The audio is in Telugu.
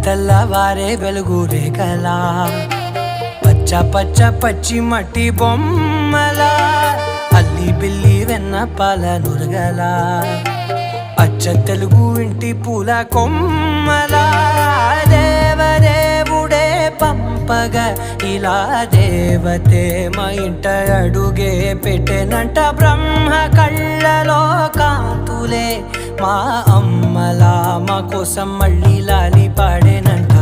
తెల్లవారే వెలుగు రేఖలా పచ్చ పచ్చ పచ్చి మట్టి బొమ్మలా అల్లి బిల్లి వెన్న పాల నురగలా అచ్చ తెలుగు ఇంటి పూల కొమ్మలా దేవదేవుడే పంపగా ఇలా దేవతే మా ఇంట అడుగే పెట్టెనంట బ్రహ్మ కళ్ళలో కాంతులే మా అమ్మలా మా కోసం మళ్ళీ లాలి పాడేనంట.